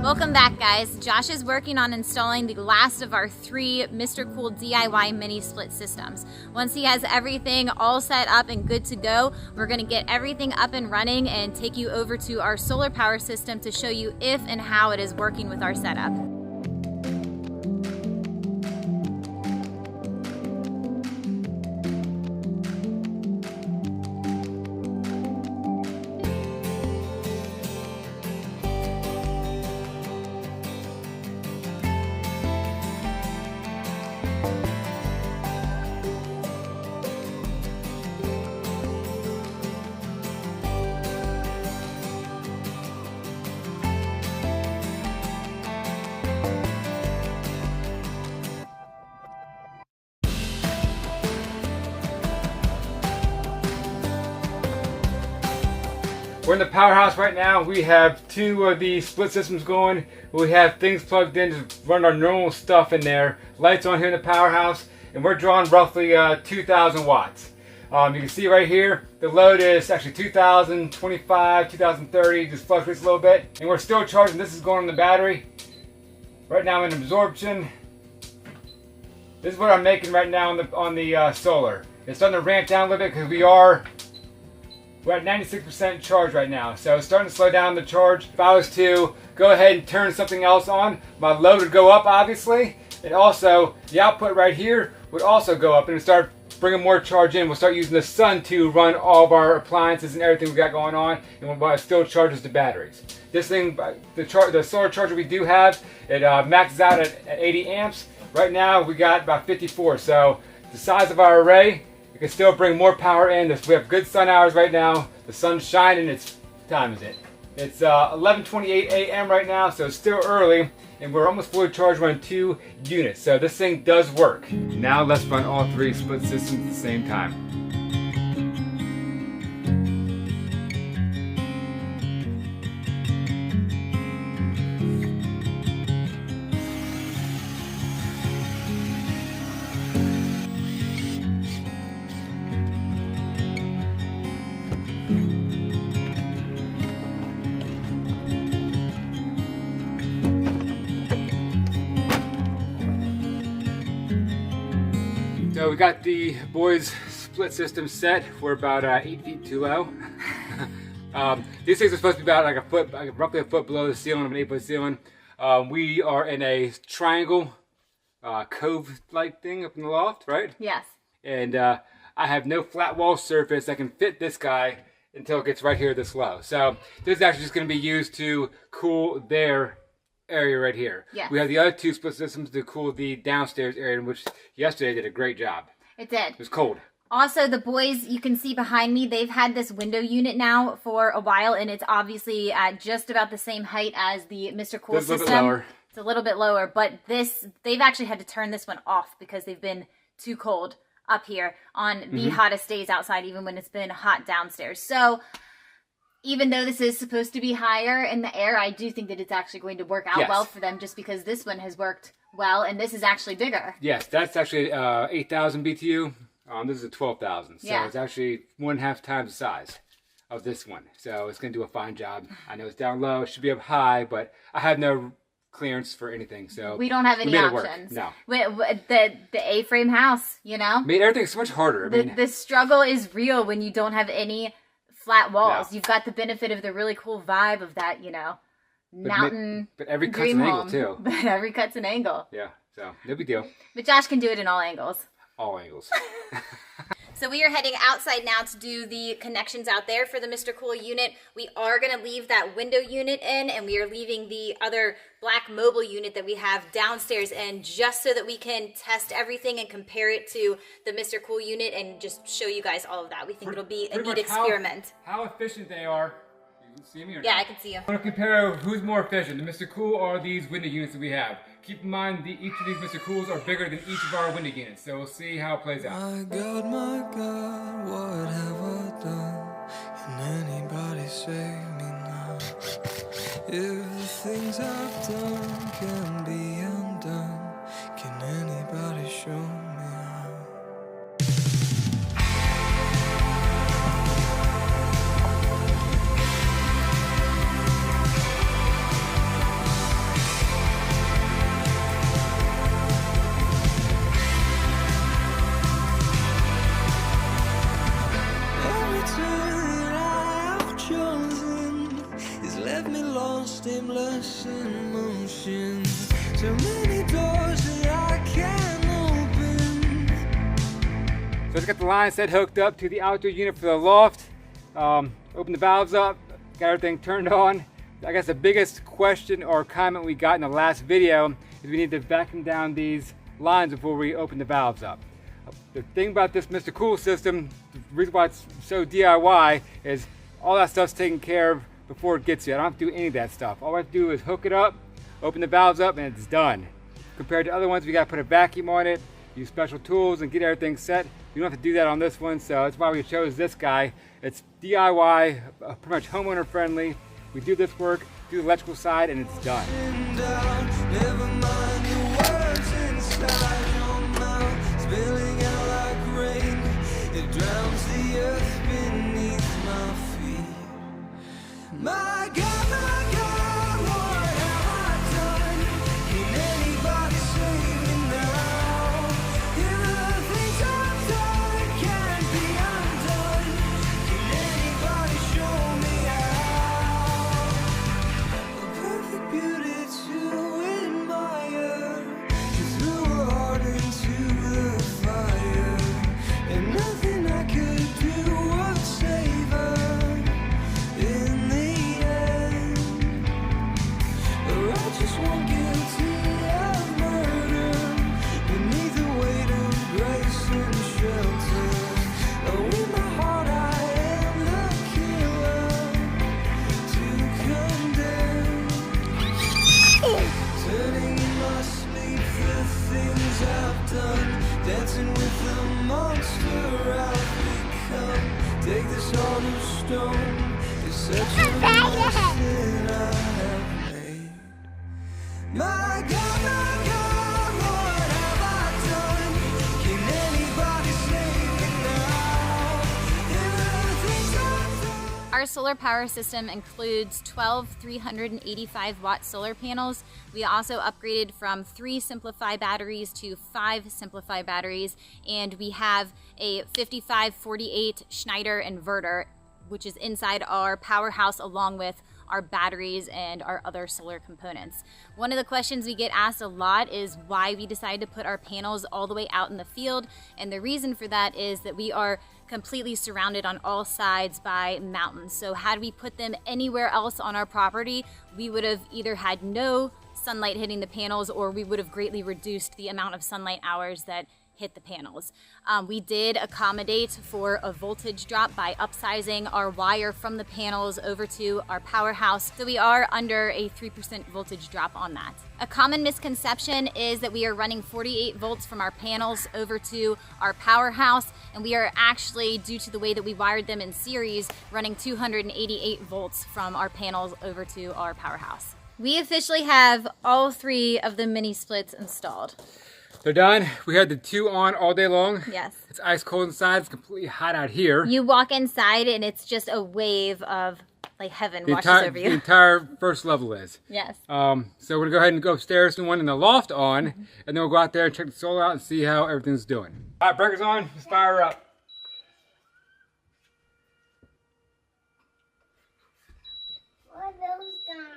Welcome back, guys. Josh is working on installing the last of our 3 Mr. Cool DIY mini split systems. Once he has everything all set up and good to go, we're going to get everything up and running and take you over to our solar power system to show you if and how it is working with our setup. We're in the powerhouse right now. We have 2 of the split systems going. We have things plugged in to run our normal stuff in there. Lights on here in the powerhouse, and we're drawing roughly 2,000 watts. You can see right here, the load is actually 2,025, 2,030, just fluctuates a little bit. And we're still charging. This is going on the battery. Right now I'm in absorption. This is what I'm making right now on the solar. It's starting to ramp down a little bit because we're at 96% charge right now, so it's starting to slow down the charge. If I was to go ahead and turn something else on, my load would go up, obviously, and also the output right here would also go up and start bringing more charge in. We'll start using the sun to run all of our appliances and everything we got going on, and it still charges the batteries. This thing, the solar charger we do have, it maxes out at 80 amps. Right now we got about 54, so the size of our array, it can still bring more power in. We have good sun hours right now. The sun's shining. What time is it? It's 11:28 a.m. right now, so it's still early, and we're almost fully charged running 2 units. So this thing does work. Now let's run all 3 split systems at the same time. So we got the boys' split system set. We're about 8 feet too low. These things are supposed to be about like roughly a foot below the ceiling of an 8-foot ceiling. We are in a triangle cove-like thing up in the loft, right? Yes. And I have no flat wall surface that can fit this guy until it gets right here this low. So this is actually just going to be used to cool their area right here. Yes. We have the other 2 split systems to cool the downstairs area, which yesterday did a great job. It did. It was cold. Also, the boys, you can see behind me, they've had this window unit now for a while, and it's obviously at just about the same height as the Mr. Cool system. It's a little bit lower. It's a little bit lower, but they've actually had to turn this one off because they've been too cold up here on the hottest days outside, even when it's been hot downstairs. So even though this is supposed to be higher in the air, I do think that it's actually going to work out well for them, just because this one has worked well, and this is actually bigger. Yes, that's actually 8,000 BTU. This is a 12,000, so it's actually 1.5 times the size of this one. So it's going to do a fine job. I know it's down low, it should be up high, but I have no clearance for anything, so we don't have any options. No. The A-frame house, you know? Made everything so much harder. The struggle is real when you don't have any flat walls. No. You've got the benefit of the really cool vibe of that, you know, mountain. But every cut's an angle too. But every cut's an angle. Yeah, so no big deal. But Josh can do it in all angles. All angles. So we are heading outside now to do the connections out there for the Mr. Cool unit. We are going to leave that window unit in, and we are leaving the other black mobile unit that we have downstairs in, just so that we can test everything and compare it to the Mr. Cool unit and just show you guys all of that. We think it'll be a neat experiment. How efficient they are. You can see me or Yeah, not? I can see you. I want to compare who's more efficient, the Mr. Cool or these window units that we have. Keep in mind, each of these Mr. Cools are bigger than each of our window units, so we'll see how it plays out. My God, what have I done? Can anybody save me now? If the things I've done can be undone, can anybody show me how? So many doors that I can't open. So I just got the line set hooked up to the outdoor unit for the loft. Opened the valves up, got everything turned on. I guess the biggest question or comment we got in the last video is we need to vacuum down these lines before we open the valves up. The thing about this Mr. Cool system, the reason why it's so DIY, is all that stuff's taken care of before it gets here. I don't have to do any of that stuff. All I have to do is hook it up, open the valves up, and it's done. Compared to other ones, we gotta put a vacuum on it, use special tools, and get everything set. You don't have to do that on this one, so that's why we chose this guy. It's DIY, pretty much homeowner friendly. We do this work, do the electrical side, and it's done. Never mind the words inside your mouth, spilling out like rain. It drowns the earth beneath my feet. My God, what have I done? Can anybody save me now? Here are things I've done can't be undone. Can anybody show me how? A perfect beauty to admire. She threw her heart into the fire, and nothing I could do would save her in the end. A righteous one guilty of murder, beneath the weight of grace and shelter. Oh, in my heart I am the killer to condemn. Turning in my sleep the things I've done, dancing with the monster I've become. Take this heart of stone, it's such a mess that I have made. My God, what have I done? Can anybody save me now? There are things I've done. Our solar power system includes 12 385 watt solar panels. We also upgraded from 3 Simplify batteries to 5 Simplify batteries, and we have a 5548 Schneider inverter, which is inside our powerhouse along with our batteries and our other solar components. One of the questions we get asked a lot is why we decided to put our panels all the way out in the field, and the reason for that is that we are completely surrounded on all sides by mountains. So had we put them anywhere else on our property, we would have either had no sunlight hitting the panels, or we would have greatly reduced the amount of sunlight hours that hit the panels. We did accommodate for a voltage drop by upsizing our wire from the panels over to our powerhouse, so we are under a 3% voltage drop on that. A common misconception is that we are running 48 volts from our panels over to our powerhouse, and we are actually, due to the way that we wired them in series, running 288 volts from our panels over to our powerhouse. We officially have all 3 of the mini splits installed. They're done. We had the 2 on all day long. Yes. It's ice cold inside. It's completely hot out here. You walk inside and it's just a wave of like heaven washes over you. The entire first level is. Yes. So we're gonna go ahead and go upstairs to the one in the loft on, and then we'll go out there and check the solar out and see how everything's doing. All right, breakers on. Let's fire up. What are those guys?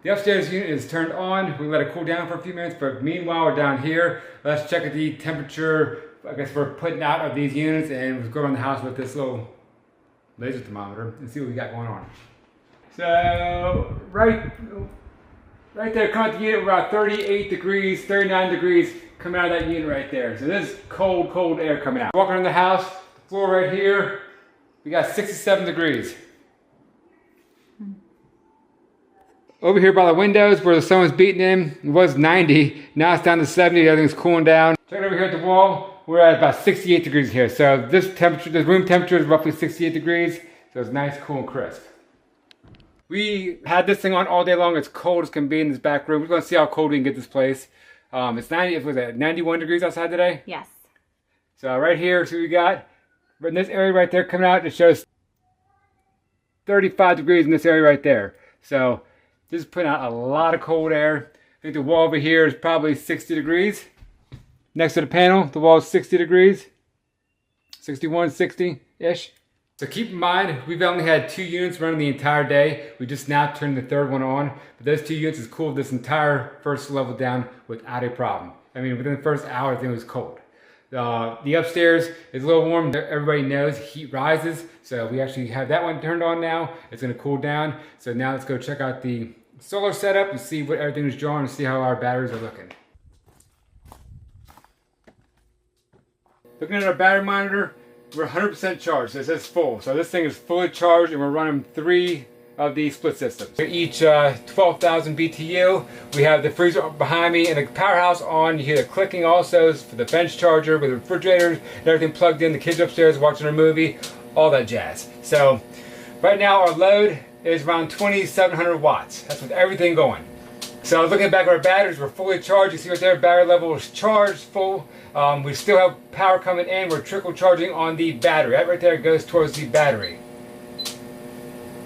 The upstairs unit is turned on. We let it cool down for a few minutes, but meanwhile we're down here. Let's check the temperature, I guess we're putting out of these units, and we'll go around the house with this little laser thermometer and see what we got going on. So right there, coming out the unit, we're about 38 degrees, 39 degrees coming out of that unit right there. So this is cold, cold air coming out. Walking around the house, the floor right here, we got 67 degrees. Over here by the windows where the sun was beating in, it was 90. Now it's down to 70, everything's cooling down. Check over here at the wall, we're at about 68 degrees here. So this temperature, this room temperature is roughly 68 degrees. So it's nice, cool, and crisp. We had this thing on all day long. It's cold as can be in this back room. We're gonna see how cold we can get this place. It's 91 degrees outside today? Yes. So right here, see what we got. In this area right there coming out, it shows 35 degrees in this area right there. So this is putting out a lot of cold air. I think the wall over here is probably 60 degrees. Next to the panel, the wall is 60 degrees. 61, 60-ish. So keep in mind, we've only had 2 units running the entire day. We just now turned the 3rd one on. But those 2 units has cooled this entire first level down without a problem. I mean, within the first hour, everything was cold. The upstairs is a little warm. Everybody knows heat rises. So we actually have that one turned on now. It's gonna cool down. So now let's go check out the solar setup and see what everything is drawing and see how our batteries are looking. Looking at our battery monitor, we're 100% charged, so it says full. So this thing is fully charged and we're running 3 of the split systems. Each 12,000 BTU. We have the freezer behind me and the powerhouse on. You hear the clicking also for the bench charger with the refrigerators and everything plugged in. The kids upstairs watching a movie, all that jazz. So right now our load is around 2,700 watts. That's with everything going. So I was looking back at our batteries, we're fully charged. You see right there, battery level is charged, full. We still have power coming in. We're trickle charging on the battery. That right there goes towards the battery.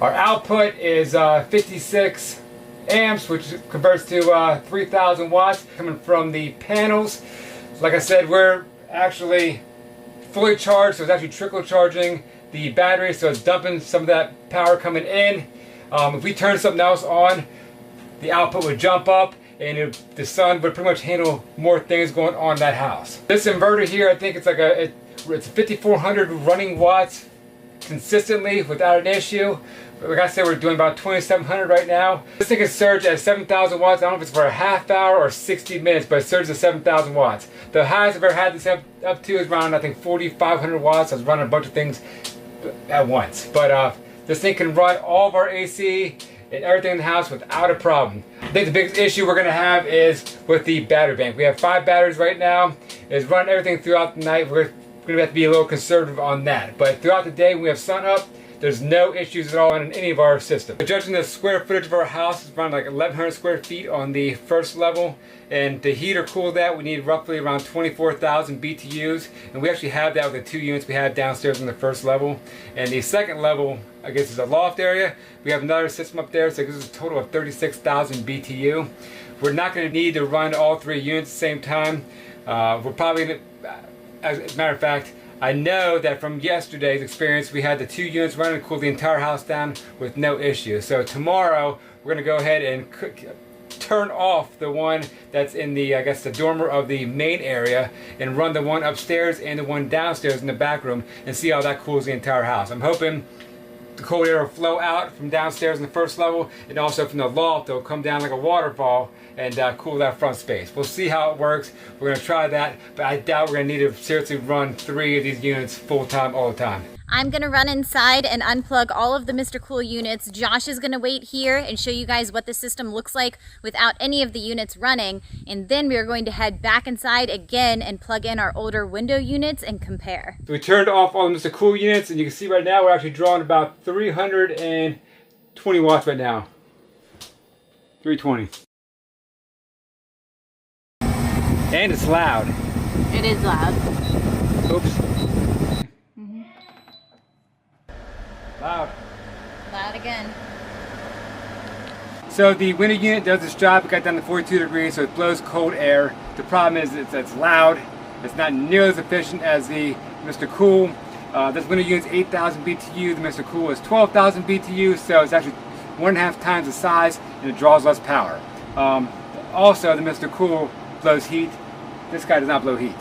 Our output is 56 amps, which converts to 3,000 watts coming from the panels. Like I said, we're actually fully charged, so it's actually trickle charging the battery, so it's dumping some of that power coming in. If we turn something else on, the output would jump up and the sun would pretty much handle more things going on in that house. This inverter here, I think it's like it's 5,400 running watts consistently without an issue. Like I said, we're doing about 2,700 right now. This thing is surged at 7,000 watts. I don't know if it's for a half hour or 60 minutes, but it surged at 7,000 watts. The highest I've ever had this up to is around, I think, 4,500 watts. I was running a bunch of things at once. But this thing can run all of our AC and everything in the house without a problem. I think the biggest issue we're going to have is with the battery bank. We have 5 batteries right now. It's running everything throughout the night. We're going to have to be a little conservative on that. But throughout the day, when we have sun up, there's no issues at all in any of our systems. Judging the square footage of our house, it's around like 1,100 square feet on the first level. And to heat or cool that, we need roughly around 24,000 BTUs. And we actually have that with the 2 units we have downstairs on the first level. And the second level, I guess, is a loft area. We have another system up there, so it gives us a total of 36,000 BTU. We're not going to need to run all 3 units at the same time. We're probably, as a matter of fact, I know that from yesterday's experience, we had the 2 units running to cool the entire house down with no issue. So tomorrow, we're going to go ahead and turn off the one that's in the, I guess, the dormer of the main area and run the one upstairs and the one downstairs in the back room and see how that cools the entire house. I'm hoping the cold air will flow out from downstairs in the first level and also from the loft. It'll come down like a waterfall and cool that front space. We'll see how it works. We're going to try that, but I doubt we're going to need to seriously run 3 of these units full time all the time. I'm gonna run inside and unplug all of the Mr. Cool units. Josh is gonna wait here and show you guys what the system looks like without any of the units running. And then we are going to head back inside again and plug in our older window units and compare. So we turned off all the Mr. Cool units, and you can see right now we're actually drawing about 320 watts right now. 320. And it's loud. It is loud. Oops. Loud. Loud again. So the window unit does its job. It got down to 42 degrees, so it blows cold air. The problem is it's loud. It's not nearly as efficient as the Mr. Cool. This window unit's 8,000 BTU. The Mr. Cool is 12,000 BTU, so it's actually 1.5 times the size, and it draws less power. Also, the Mr. Cool blows heat. This guy does not blow heat.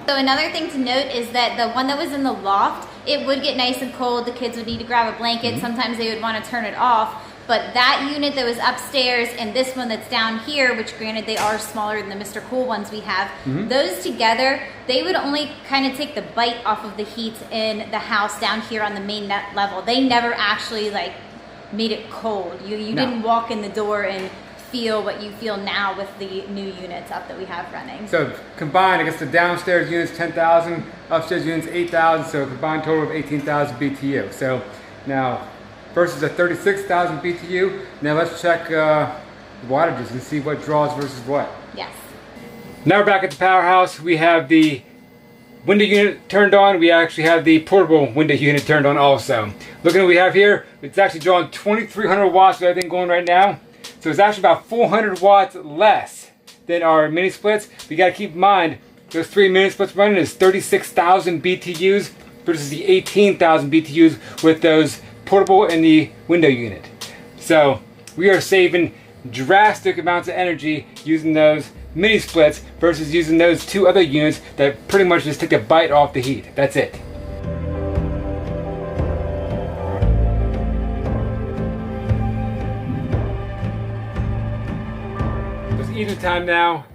So another thing to note is that the one that was in the loft, it would get nice and cold. The kids would need to grab a blanket. Sometimes they would want to turn it off. But that unit that was upstairs and this one that's down here, which granted they are smaller than the Mr. Cool ones we have, those together, they would only kind of take the bite off of the heat in the house down here on the main net level. They never actually like made it cold. You didn't walk in the door and feel what you feel now with the new units up that we have running. So combined, I guess the downstairs units 10,000, upstairs units 8,000, so a combined total of 18,000 BTU. So now versus a 36,000 BTU. Now let's check wattages and see what draws versus what. Yes. Now we're back at the powerhouse. We have the window unit turned on. We actually have the portable window unit turned on also. Looking at what we have here, it's actually drawing 2,300 watts with everything going right now. So it's actually about 400 watts less than our mini splits. We got to keep in mind, those 3 mini splits running is 36,000 BTUs versus the 18,000 BTUs with those portable and the window unit. So we are saving drastic amounts of energy using those mini splits versus using those two other units that pretty much just take a bite off the heat. That's it. It's evening time now.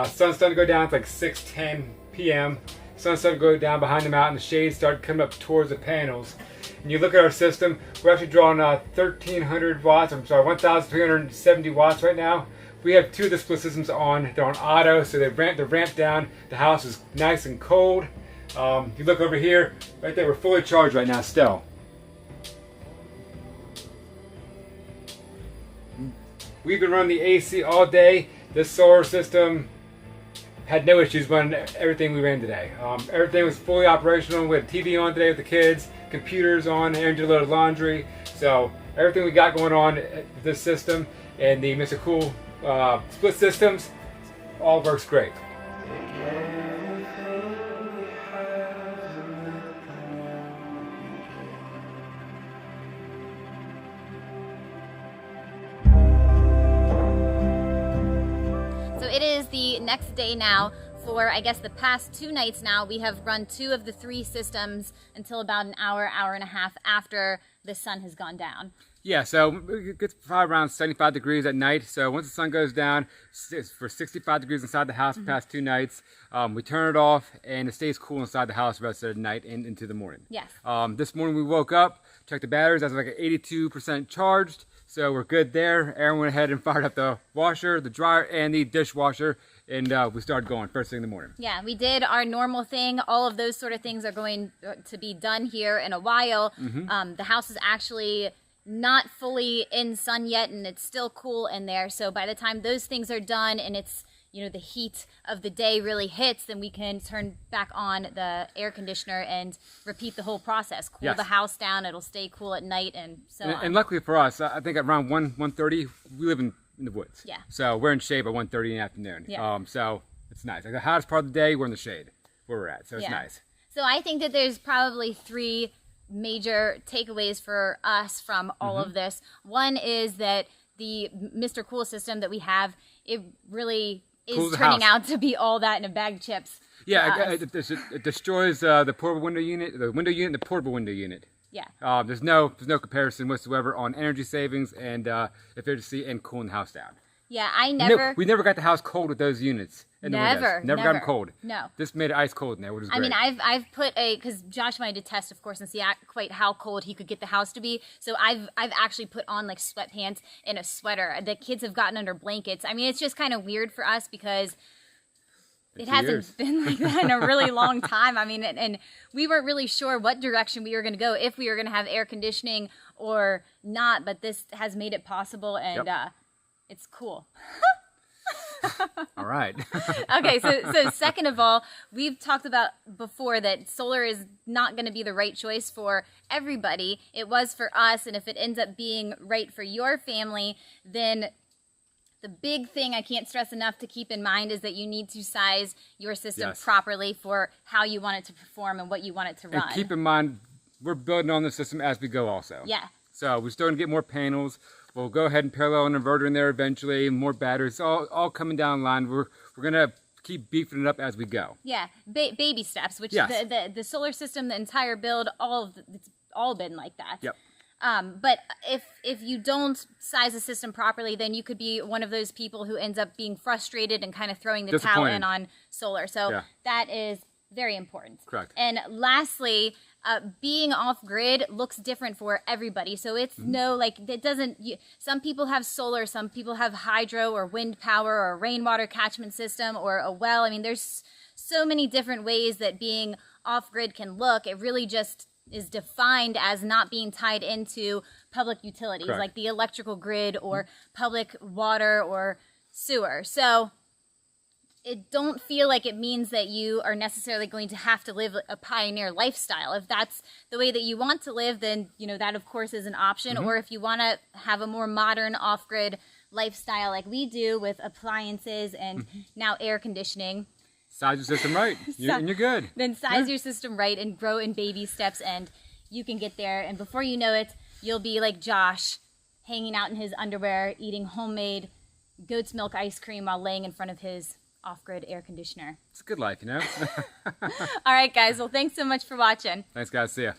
Sun's starting to go down. It's like 6:10 p.m. Sun's starting to go down behind the mountain. The shades start coming up towards the panels. And you look at our system, we're actually drawing 1,300 watts. I'm sorry, 1,370 watts right now. We have two of the split systems on. They're on auto, so they're ramped down. The house is nice and cold. If you look over here, right there, we're fully charged right now still. We've been running the AC all day. This solar system had no issues running everything we ran today. Everything was fully operational. We had TV on today with the kids, computers on, Aaron did a load of laundry. So everything we got going on with this system and the Mr. Cool split systems all works great. So it is the next day now. For I guess the past 2 nights now, we have run 2 of the 3 systems until about an hour, hour and a half after the sun has gone down. Yeah, so it gets probably around 75 degrees at night. So once the sun goes down, for 65 degrees inside the house for the past 2 nights, we turn it off and it stays cool inside the house the rest of the night and into the morning. Yes. This morning we woke up, checked the batteries, I was like 82% charged. So we're good there. Aaron went ahead and fired up the washer, the dryer, and the dishwasher, and we started going first thing in the morning. Yeah, we did our normal thing. All of those sort of things are going to be done here in a while. The house is actually not fully in sun yet, and it's still cool in there. So by the time those things are done and it's, you know, the heat of the day really hits, then we can turn back on the air conditioner and repeat the whole process. Cool the house down, it'll stay cool at night, and so on. And luckily for us, I think around 1:30, we live in the woods. Yeah. So we're in shade by 1:30 in the afternoon. Yeah. So it's nice. Like the hottest part of the day, we're in the shade where we're at. So it's nice. So I think that there's probably 3 major takeaways for us from all of this. One is that the Mr. Cool system that we have, it really is turning out to be all that in a bag of chips. Yeah, it destroys the portable window unit, the portable window unit. Yeah. There's no comparison whatsoever on energy savings and efficiency and cooling the house down. Yeah, We never got the house cold with those units. Never got them cold. No. This made it ice cold in there, which is great. I mean, I've put because Josh wanted to test, of course, and see quite how cold he could get the house to be. So I've actually put on like sweatpants and a sweater. The kids have gotten under blankets. I mean, it's just kind of weird for us because it hasn't been like that in a really long time. I mean, and we weren't really sure what direction we were going to go, if we were going to have air conditioning or not. But this has made it possible, and it's cool. All right. Okay, so second of all, we've talked about before that solar is not going to be the right choice for everybody. It was for us, and if it ends up being right for your family, then the big thing I can't stress enough to keep in mind is that you need to size your system properly for how you want it to perform and what you want it to run. And keep in mind, we're building on the system as we go also. Yeah. So we're still going to get more panels. We'll go ahead and parallel an inverter in there eventually, more batteries, all coming down the line. We're going to keep beefing it up as we go. Yeah, baby steps, which the solar system, the entire build, it's all been like that. Yep. But if you don't size the system properly, then you could be one of those people who ends up being frustrated and kind of throwing the towel in on solar. So that is very important. Correct. And lastly, being off-grid looks different for everybody. So it's some people have solar, some people have hydro or wind power or rainwater catchment system or a well. I mean, there's so many different ways that being off-grid can look. It really just is defined as not being tied into public utilities like the electrical grid or public water or sewer. So it don't feel like it means that you are necessarily going to have to live a pioneer lifestyle. If that's the way that you want to live, then, that of course is an option. Or if you want to have a more modern off-grid lifestyle like we do with appliances and now air conditioning. Size your system right, and you're good. Then size your system right and grow in baby steps, and you can get there. And before you know it, you'll be like Josh, hanging out in his underwear, eating homemade goat's milk ice cream while laying in front of his off-grid air conditioner. It's a good life, you know? All right, guys. Well, thanks so much for watching. Thanks, guys. See ya.